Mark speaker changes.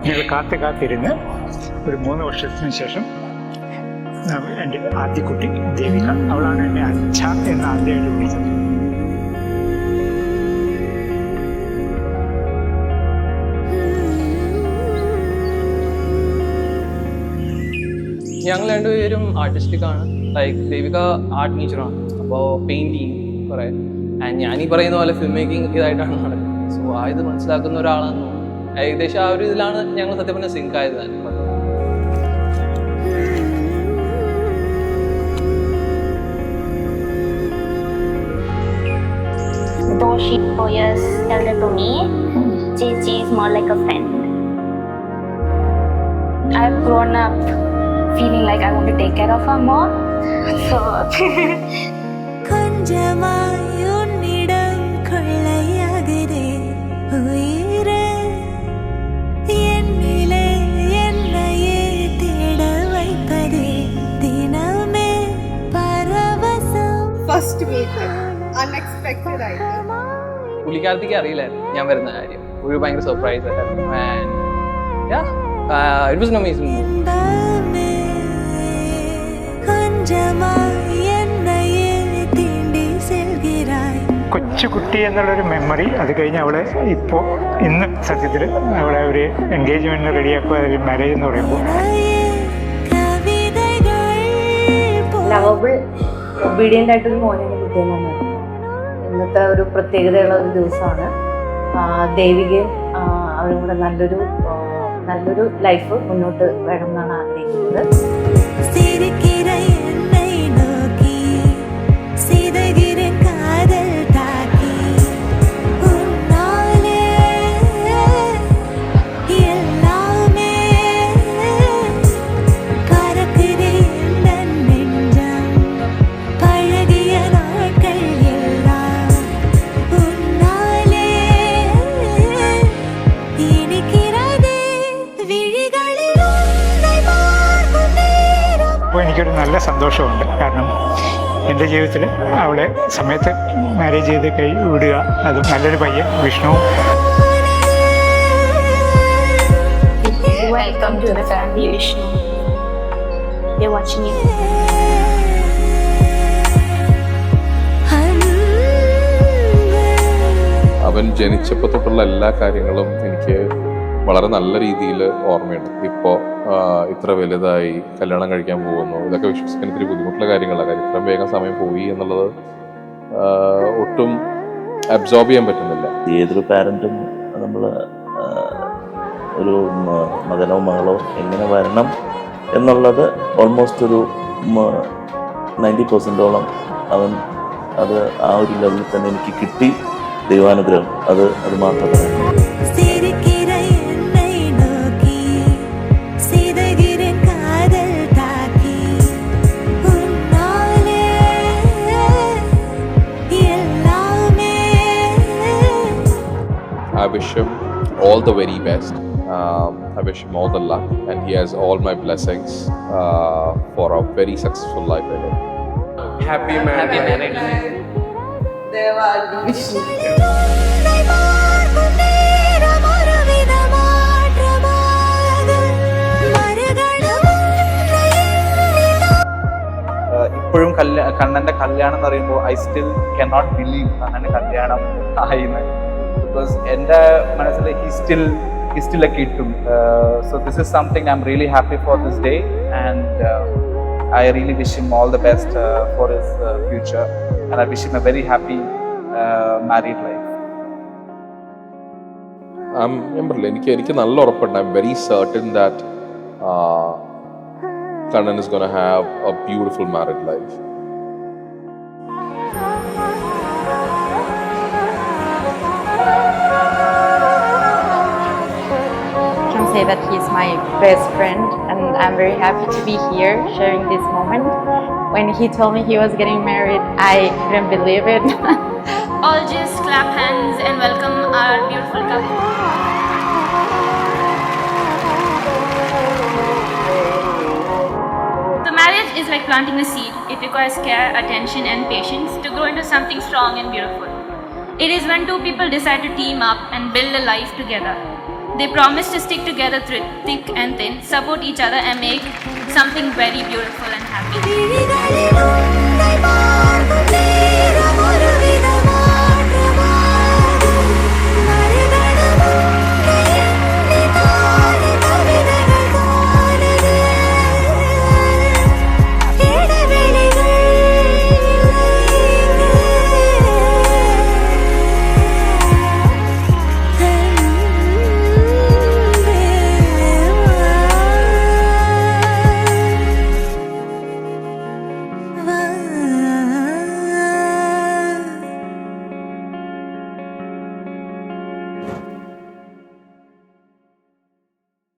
Speaker 1: ഞങ്ങൾ കാത്തിരുന്ന് ഒരു 3 വർഷത്തിന് ശേഷം എൻ്റെ ആദ്യ കുട്ടി ദേവിക, അവളാണ് എന്നെ അച്ഛ എന്ന് ആദ്യമായിട്ട് വിളിച്ചത്.
Speaker 2: ഞങ്ങൾ രണ്ടുപേരും ആർട്ടിസ്റ്റിക് ആണ്. ലൈക്ക് ദേവിക ആർട്ട് ടീച്ചറാണ്, അപ്പോൾ പെയിൻറ്റിങ് കുറേ, ആൻഡ് ഞാനീ പറയുന്ന പോലെ ഫിലിം മേക്കിംഗ് ഇതായിട്ടാണ് നടക്കുന്നത്. സോ ഇത് മനസ്സിലാക്കുന്ന ഒരാളാണെന്ന് ഏകദേശം ആ ഒരു ഇതിലാണ് ഞങ്ങൾ സത്യം പറഞ്ഞാൽ സിങ്ക് ആയത് തന്നെ.
Speaker 3: Though she's 4 years elder to me, Gigi is more like a friend. I've grown up feeling like I want to take care of her more. So
Speaker 4: first meet unexpected ആയിട്ട്
Speaker 2: പുള്ളിക്കാരത്തേക്ക് അറിയില്ലായിരുന്നു ഞാൻ വരുന്ന കാര്യം. ഒരു ഭയങ്കര സർപ്രൈസ് ആയിരുന്നു. And yeah, it was an amazing movie.
Speaker 1: കൊച്ചുകുട്ടി എന്നുള്ളൊരു മെമ്മറി, അത് കഴിഞ്ഞ് അവളെ ഇപ്പോൾ ഇന്ന് സത്യത്തിൽ അവളെ ഒരു എൻഗേജ്മെൻറ്റിന് റെഡിയാക്കുക, ഒരു മാരേജ് എന്ന് പറയുമ്പോൾ
Speaker 5: ലവബിൾ ഒബീഡിയൻ്റ് ആയിട്ടൊരു മോനെ കിട്ടിയെന്നാണ്. ഇന്നത്തെ ഒരു പ്രത്യേകതയുള്ള ഒരു ദിവസമാണ്. ദേവികയും അവരും കൂടെ നല്ലൊരു ലൈഫ് മുന്നോട്ട് വേണം എന്നാണ് ആഗ്രഹിക്കുന്നത്.
Speaker 1: അപ്പോൾ എനിക്കൊരു നല്ല സന്തോഷമുണ്ട്. കാരണം എൻ്റെ ജീവിതത്തിൽ അവളെ സമയത്ത് മാരേജ് ചെയ്ത് വിടുക, അതും നല്ലൊരു പയ്യൻ Vishnu.
Speaker 3: welcome to the family, Vishnu. They're watching you.
Speaker 6: അവൻ ജനിച്ചപ്പോൾ തൊട്ടുള്ള എല്ലാ കാര്യങ്ങളും എനിക്ക് വളരെ നല്ല രീതിയിൽ ഓർമ്മയുണ്ട്. ഇപ്പോൾ ഇത്ര വലുതായി കല്യാണം കഴിക്കാൻ പോകുന്നു, ഇതൊക്കെ വിശ്വസിക്കാൻ ഇത്തിരി ബുദ്ധിമുട്ടുള്ള കാര്യങ്ങളാണ്. കാര്യം ഇത്രയും വേഗം സമയം പോയി എന്നുള്ളത് ഒട്ടും അബ്സോർബ് ചെയ്യാൻ പറ്റുന്നില്ല.
Speaker 7: ഏതൊരു പാരൻറ്റും നമ്മൾ ഒരു മകനോ മകളോ എങ്ങനെ വരണം എന്നുള്ളത് ഓൾമോസ്റ്റ് ഒരു 90% അത് ആ ഒരു ലെവലിൽ തന്നെ എനിക്ക് കിട്ടി. ദൈവാനുഗ്രഹം അത് മാത്രം പറയാം.
Speaker 6: I wish him all the very best. I wish him all the luck, and he has all my blessings for a very successful life ahead.
Speaker 2: Happy marriage.
Speaker 8: ഇപ്പോഴും കണ്ണൻ്റെ കല്യാണം എന്ന് പറയുമ്പോൾ ഐ സ്റ്റിൽ കനോട്ട് ബിലീവ് കണ്ണൻ്റെ കല്യാണം ആയിന്ന്. Because എൻ്റെ മനസ്സിൽ ഹി സ്റ്റിൽ എ കിട്ടും. So this is something I am really happy for this day, and I really wish him all the best for his future, and I wish him a very happy married life.
Speaker 6: എനിക്ക് നല്ല ഉറപ്പുണ്ട്. I'm very certain that Kannan is going to have a beautiful married life.
Speaker 5: Say that he's my best friend, and I'm very happy to be here sharing this moment. When he told me he was getting married, I couldn't believe it.
Speaker 3: All just clap hands and welcome our beautiful couple. The marriage
Speaker 9: is like planting a seed. It requires care, attention, and patience to grow into something strong and beautiful. It is when two people decide to team up and build a life together. They promise to stick together through thick and thin, support each other, and make something very beautiful and happy.